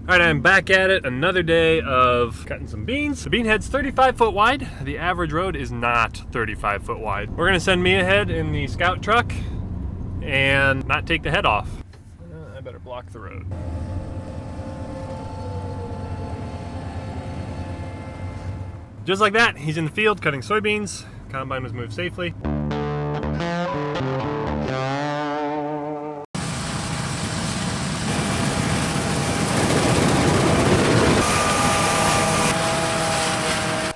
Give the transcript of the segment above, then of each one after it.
Alright, I'm back at it. Another day of cutting some beans. The bean head's 35 foot wide. The average road is not 35 foot wide. We're gonna send me ahead in the scout truck and not take the head off. I better block the road. Just like that, he's in the field cutting soybeans. Combine was moved safely.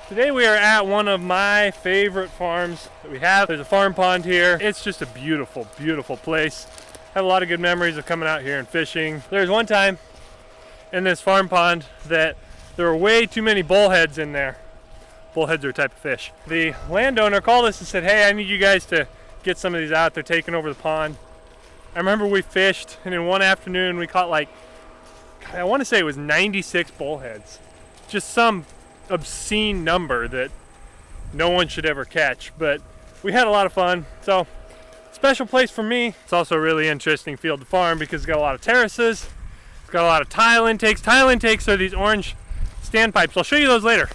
Today we are at one of my favorite farms that we have. There's a farm pond here. It's just a beautiful, beautiful place. I have a lot of good memories of coming out here and fishing. There's one time in this farm pond that there were way too many bullheads in there. Bullheads are a type of fish. The landowner called us and said, hey, I need you guys to get some of these out. They're taking over the pond. I remember we fished, and in one afternoon we caught like, I want to say it was 96 bullheads. Just some obscene number that no one should ever catch, but we had a lot of fun. So special place for me. It's also a really interesting field to farm because it's got a lot of terraces, it's got a lot of tile intakes. Tile intakes are these orange standpipes. I'll show you those later.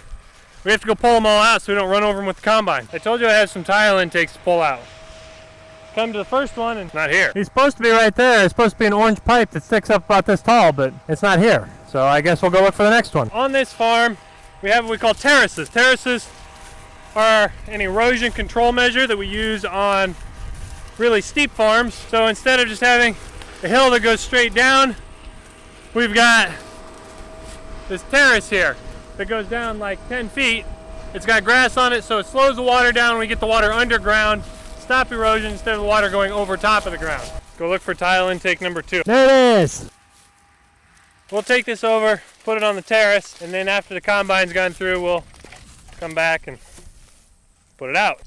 We have to go pull them all out so we don't run over them with the combine. I told you I have some tile intakes to pull out. Come to the first one and not here. He's supposed to be right there. It's supposed to be an orange pipe that sticks up about this tall, but it's not here. So I guess we'll go look for the next one. On this farm, we have what we call terraces. Terraces are an erosion control measure that we use on really steep farms. So instead of just having a hill that goes straight down, we've got this terrace here that goes down like 10 feet. It's got grass on it, so it slows the water down. We get the water underground, stop erosion instead of the water going over top of the ground. Go look for tile intake number 2. There it is. We'll take this over, put it on the terrace, and then after the combine's gone through, we'll come back and put it out.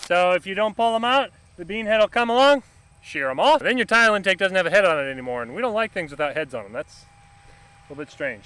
So if you don't pull them out, the bean head will come along, shear them off. Then your tile intake doesn't have a head on it anymore, and we don't like things without heads on them. That's a little bit strange.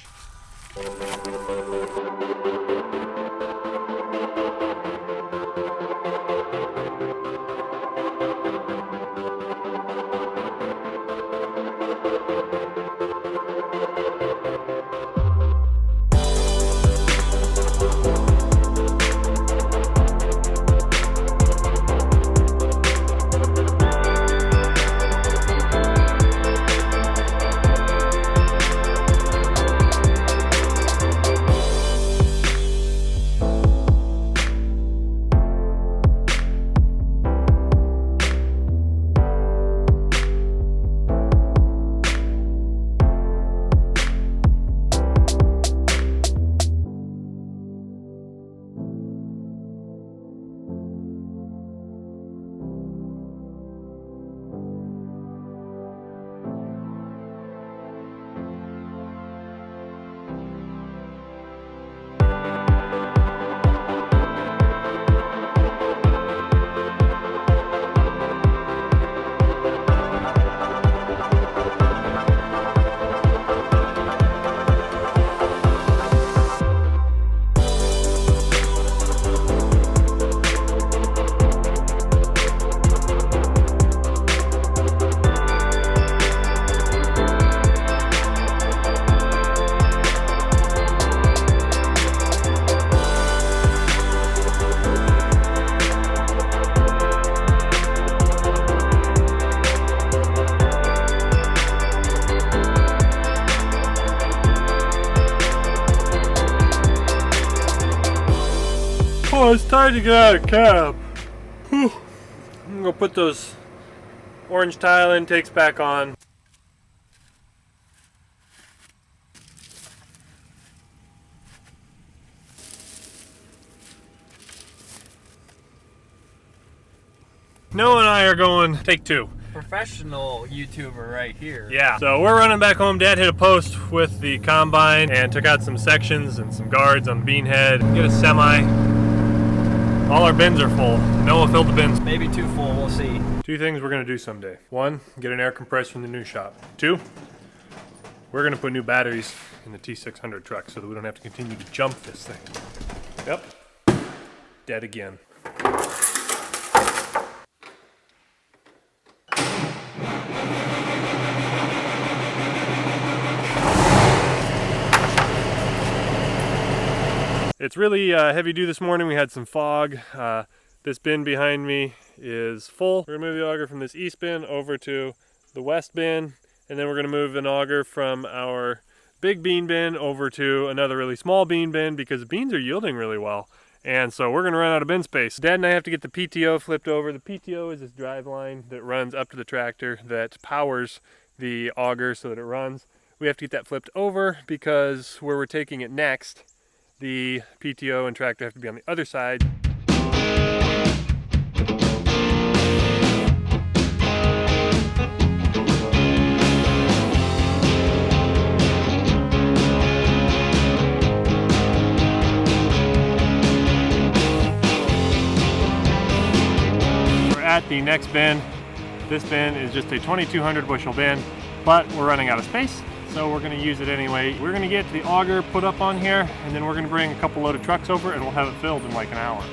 Oh, it's time to get out of cab. Whew. I'm gonna put those orange tile intakes back on. Noah and I are going take 2. Professional YouTuber right here. Yeah, so we're running back home. Dad hit a post with the combine and took out some sections and some guards on the bean head. Get a semi. All our bins are full. Noah filled the bins. Maybe too full, we'll see. 2 things we're gonna do someday. 1, get an air compressor from the new shop. 2, we're gonna put new batteries in the T600 truck so that we don't have to continue to jump this thing. Yep, dead again. It's really heavy dew this morning. We had some fog. This bin behind me is full. We're gonna move the auger from this east bin over to the west bin, and then we're gonna move an auger from our big bean bin over to another really small bean bin because beans are yielding really well. And so we're gonna run out of bin space. Dad and I have to get the PTO flipped over. The PTO is this drive line that runs up to the tractor that powers the auger so that it runs. We have to get that flipped over because where we're taking it next, the PTO and tractor have to be on the other side. We're at the next bin. This bin is just a 2,200 bushel bin, but we're running out of space, so we're going to use it anyway. We're going to get the auger put up on here, and then we're going to bring a couple loaded trucks over, and we'll have it filled in like an hour.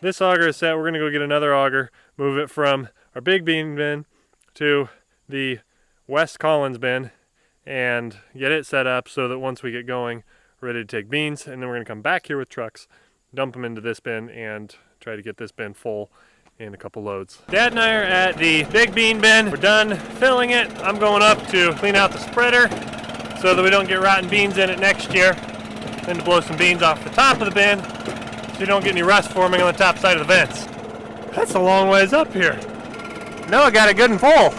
This auger is set. We're going to go get another auger, move it from our big bean bin to the West Collins bin, and get it set up so that once we get going, we're ready to take beans, and then we're going to come back here with trucks, dump them into this bin, and try to get this bin full in a couple loads. Dad and I are at the big bean bin. We're done filling it. I'm going up to clean out the spreader so that we don't get rotten beans in it next year, then to blow some beans off the top of the bin, so you don't get any rust forming on the top side of the vents. That's a long ways up here. No, I got it good and full.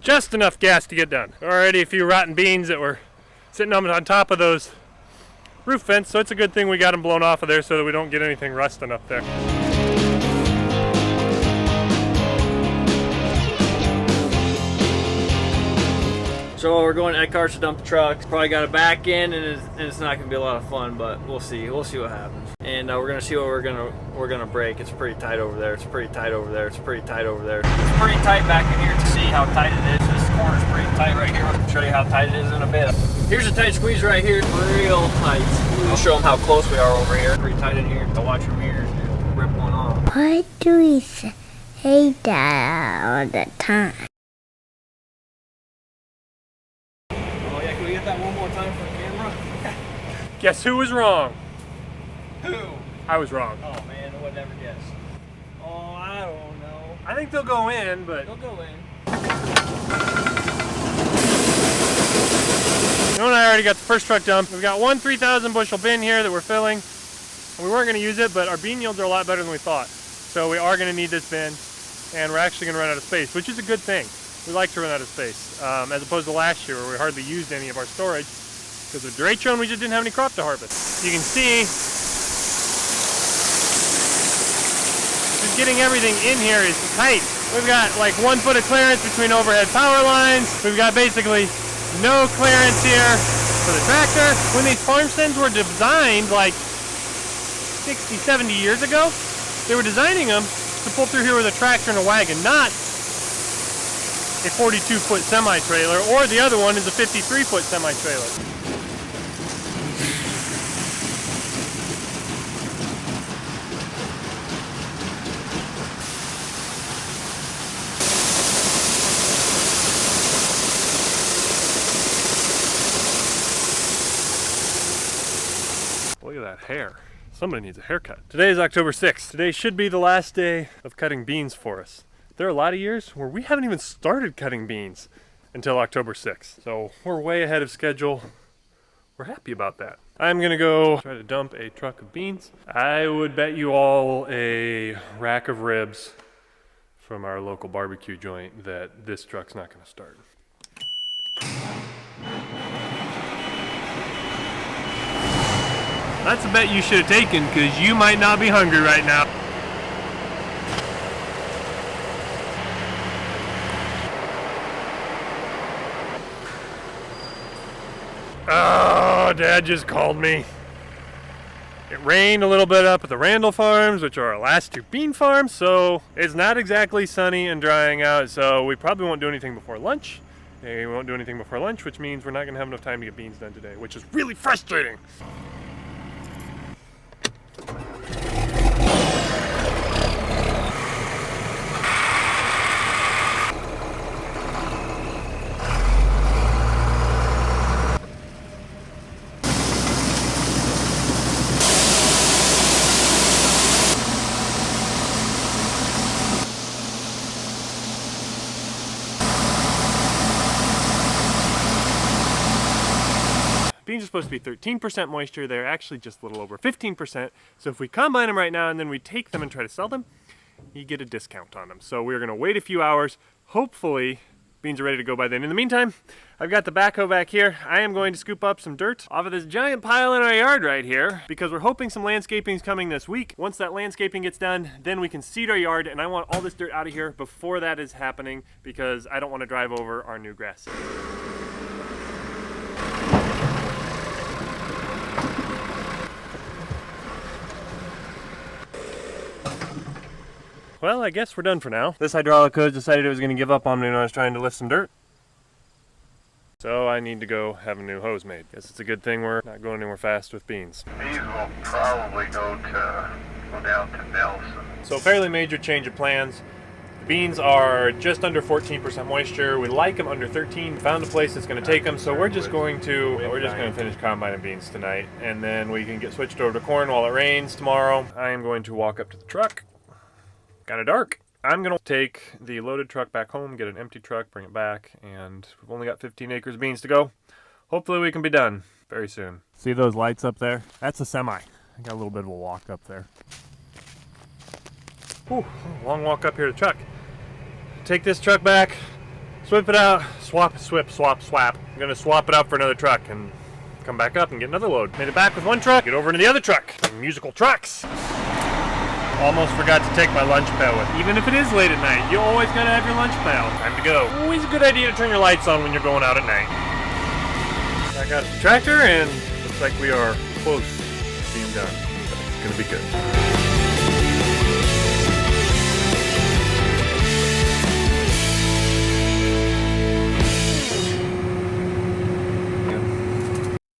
Just enough gas to get done. Already a few rotten beans that were sitting on top of those roof vents, so it's a good thing we got them blown off of there so that we don't get anything rusting up there. So we're going to Eckhart's to dump the trucks. Probably got it back in, and it's not gonna be a lot of fun, but we'll see. We'll see what happens. And we're gonna see what we're gonna break. It's pretty tight over there. It's pretty tight over there. It's pretty tight over there. It's pretty tight back in here to see how tight it is. This corner's pretty tight right here. I'll show you how tight it is in a bit. Here's a tight squeeze right here. Real tight. I'll show them how close we are over here. Pretty tight in here. To watch your mirrors, dude. Rip one off. Why do we say that all the time? Oh yeah, can we get that one more time for the camera? Guess who was wrong? Who? I was wrong. Oh man, I would never guess. Oh, I don't know. I think they'll go in, but They'll go in. Noah and I already got the first truck dumped. We've got one 3,000 bushel bin here that we're filling. We weren't going to use it, but our bean yields are a lot better than we thought. So we are going to need this bin, and we're actually going to run out of space, which is a good thing. We like to run out of space, as opposed to last year where we hardly used any of our storage because with derecho we just didn't have any crop to harvest. You can see just getting everything in here is tight. We've got like 1 foot of clearance between overhead power lines. We've got basically no clearance here for the tractor. When these farm stands were designed like 60, 70 years ago, they were designing them to pull through here with a tractor and a wagon, not a 42-foot semi-trailer, or the other one is a 53-foot semi-trailer. Look at that hair. Somebody needs a haircut. Today is October 6th. Today should be the last day of cutting beans for us. There are a lot of years where we haven't even started cutting beans until October 6th. So we're way ahead of schedule. We're happy about that. I'm gonna go try to dump a truck of beans. I would bet you all a rack of ribs from our local barbecue joint that this truck's not gonna start. That's a bet you should have taken because you might not be hungry right now. Dad just called me. It rained a little bit up at the Randall farms, which are our last two bean farms, so it's not exactly sunny and drying out, so we probably won't do anything before lunch. We won't do anything before lunch, which means we're not going to have enough time to get beans done today, which is really frustrating. Beans are supposed to be 13% moisture. They're actually just a little over 15%. So if we combine them right now and then we take them and try to sell them, you get a discount on them. So we're gonna wait a few hours. Hopefully, beans are ready to go by then. In the meantime, I've got the backhoe back here. I am going to scoop up some dirt off of this giant pile in our yard right here because we're hoping some landscaping is coming this week. Once that landscaping gets done, then we can seed our yard, and I want all this dirt out of here before that is happening because I don't want to drive over our new grass. Well, I guess we're done for now. This hydraulic hose decided it was going to give up on me when I was trying to lift some dirt. So I need to go have a new hose made. Guess it's a good thing we're not going anywhere fast with beans. These will probably go down to Nelson. So fairly major change of plans. The beans are just under 14% moisture. We like them under 13. Found a place that's going to take them, so we're just going to finish combining beans tonight, and then we can get switched over to corn while it rains tomorrow. I am going to walk up to the truck. Kind of dark. I'm gonna take the loaded truck back home, get an empty truck, bring it back, and we've only got 15 acres of beans to go. Hopefully we can be done very soon. See those lights up there? That's a semi. I got a little bit of a walk up there. Whew, long walk up here to the truck. Take this truck back, swip it out, swap, swap. I'm gonna swap it out for another truck and come back up and get another load. Made it back with one truck, get over into the other truck. Musical trucks. Almost forgot to take my lunch pail with. Even if it is late at night, you always gotta have your lunch pail. Time to go. Always a good idea to turn your lights on when you're going out at night. I got the tractor and looks like we are close to being done. It's gonna be good.